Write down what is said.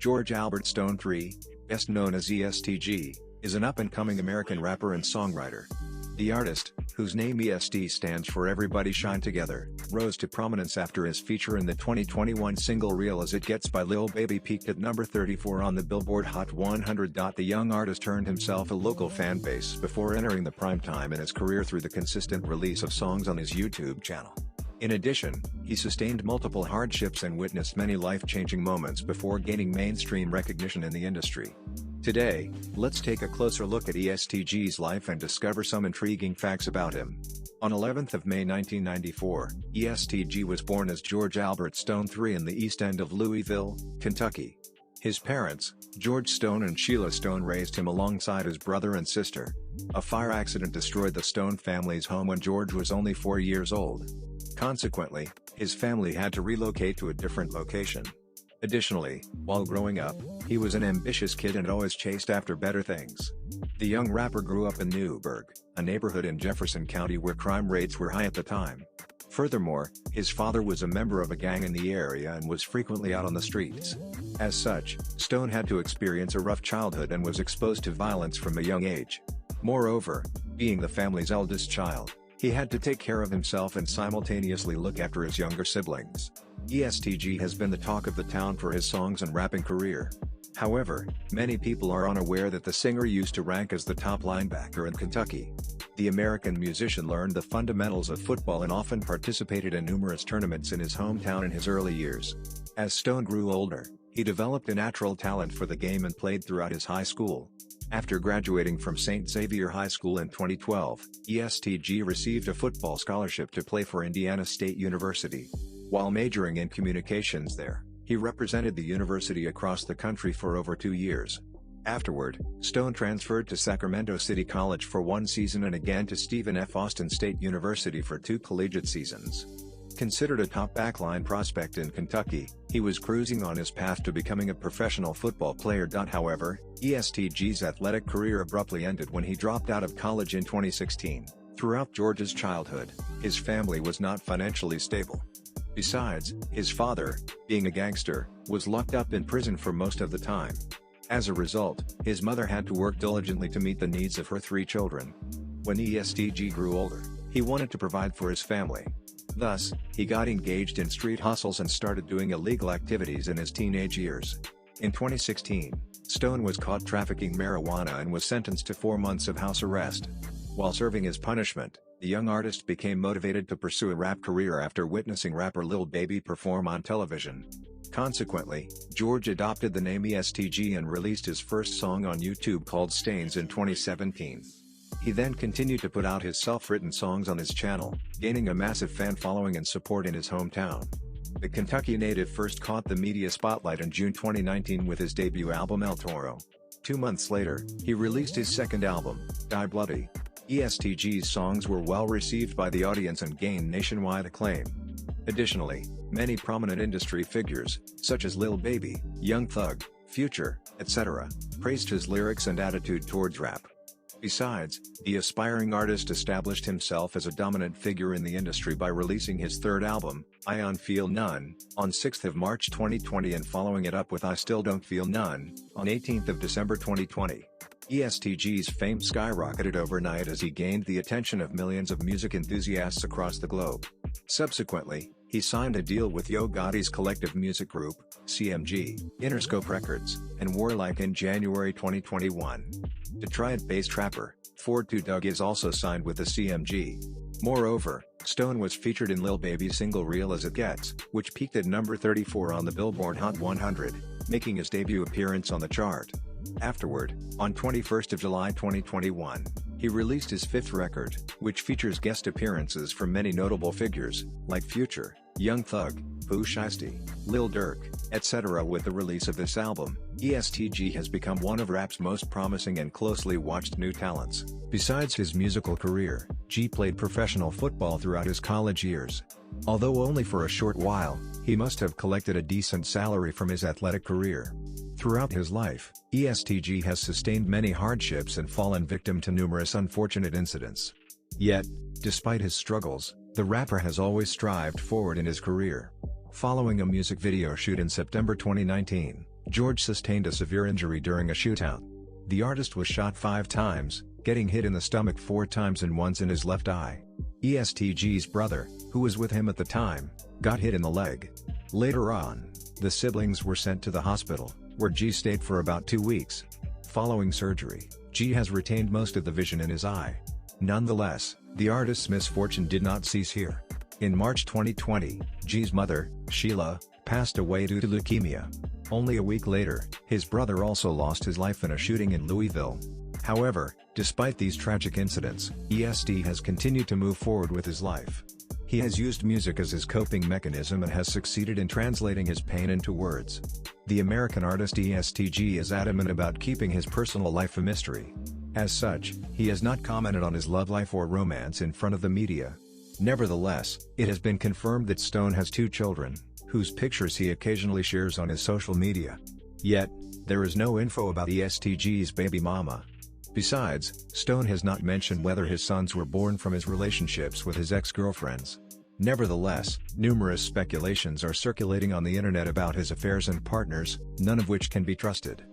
George Albert Stone III, best known as ESTG, is an up-and-coming American rapper and songwriter. The artist, whose name EST stands for Everybody Shine Together, rose to prominence after his feature in the 2021 single Real As It Gets by Lil Baby peaked at number 34 on the Billboard Hot 100. The young artist earned himself a local fan base before entering the prime time in his career through the consistent release of songs on his YouTube channel. In addition, he sustained multiple hardships and witnessed many life-changing moments before gaining mainstream recognition in the industry. Today, let's take a closer look at ESTG's life and discover some intriguing facts about him. On 11th of May 1994, ESTG was born as George Albert Stone III in the East End of Louisville, Kentucky. His parents, George Stone and Sheila Stone, raised him alongside his brother and sister. A fire accident destroyed the Stone family's home when George was only 4 years old. Consequently, his family had to relocate to a different location. Additionally, while growing up, he was an ambitious kid and always chased after better things. The young rapper grew up in Newburgh, a neighborhood in Jefferson County where crime rates were high at the time. Furthermore, his father was a member of a gang in the area and was frequently out on the streets. As such, Stone had to experience a rough childhood and was exposed to violence from a young age. Moreover, being the family's eldest child, he had to take care of himself and simultaneously look after his younger siblings. ESTG has been the talk of the town for his songs and rapping career. However, many people are unaware that the singer used to rank as the top linebacker in Kentucky. The American musician learned the fundamentals of football and often participated in numerous tournaments in his hometown in his early years. As Stone grew older, he developed a natural talent for the game and played throughout his high school. After graduating from St. Xavier High School in 2012, ESTG received a football scholarship to play for Indiana State University. While majoring in communications there, he represented the university across the country for over 2 years. Afterward, Stone transferred to Sacramento City College for 1 season and again to Stephen F. Austin State University for 2 collegiate seasons. Considered a top backline prospect in Kentucky, he was cruising on his path to becoming a professional football player. However, ESTG's athletic career abruptly ended when he dropped out of college in 2016. Throughout George's childhood, his family was not financially stable. Besides, his father, being a gangster, was locked up in prison for most of the time. As a result, his mother had to work diligently to meet the needs of her 3 children. When ESTG grew older, he wanted to provide for his family. Thus, he got engaged in street hustles and started doing illegal activities in his teenage years. In 2016, Stone was caught trafficking marijuana and was sentenced to 4 months of house arrest. While serving his punishment, the young artist became motivated to pursue a rap career after witnessing rapper Lil Baby perform on television. Consequently, George adopted the name ESTG and released his first song on YouTube called Stains in 2017. He then continued to put out his self-written songs on his channel, gaining a massive fan following and support in his hometown. The Kentucky native first caught the media spotlight in June 2019 with his debut album El Toro. 2 months later, he released his second album, Die Bloody. ESTG's songs were well received by the audience and gained nationwide acclaim. Additionally, many prominent industry figures, such as Lil Baby, Young Thug, Future, etc., praised his lyrics and attitude towards rap. Besides, the aspiring artist established himself as a dominant figure in the industry by releasing his third album, I Feel None, on 6th of March 2020 and following it up with I Still Don't Feel None, on 18th of December 2020. ESTG's fame skyrocketed overnight as he gained the attention of millions of music enthusiasts across the globe. Subsequently, he signed a deal with Yo Gotti's collective music group, CMG, Interscope Records, and Warlike in January 2021. Detroit-based rapper, 42 Dugg is also signed with the CMG. Moreover, Stone was featured in Lil Baby's single Real As It Gets, which peaked at number 34 on the Billboard Hot 100, making his debut appearance on the chart. Afterward, on 21st of July 2021, he released his 5th record, which features guest appearances from many notable figures, like Future, Young Thug, Pooh Shiesty, Lil Durk, etc. With the release of this album, ESTG has become one of rap's most promising and closely watched new talents. Besides his musical career, G played professional football throughout his college years. Although only for a short while, he must have collected a decent salary from his athletic career. Throughout his life, ESTG has sustained many hardships and fallen victim to numerous unfortunate incidents. Yet, despite his struggles, the rapper has always strived forward in his career. Following a music video shoot in September 2019, George sustained a severe injury during a shootout. The artist was shot 5 times, getting hit in the stomach 4 times and once in his left eye. ESTG's brother, who was with him at the time, got hit in the leg. Later on, the siblings were sent to the hospital, where G stayed for about 2 weeks. Following surgery, G has retained most of the vision in his eye. Nonetheless, the artist's misfortune did not cease here. In March 2020, G's mother, Sheila, passed away due to leukemia. Only a week later, his brother also lost his life in a shooting in Louisville. However, despite these tragic incidents, EST has continued to move forward with his life. He has used music as his coping mechanism and has succeeded in translating his pain into words. The American artist ESTG is adamant about keeping his personal life a mystery. As such, he has not commented on his love life or romance in front of the media. Nevertheless, it has been confirmed that Stone has 2 children, whose pictures he occasionally shares on his social media. Yet, there is no info about ESTG's baby mama. Besides, Stone has not mentioned whether his sons were born from his relationships with his ex-girlfriends. Nevertheless, numerous speculations are circulating on the internet about his affairs and partners, none of which can be trusted.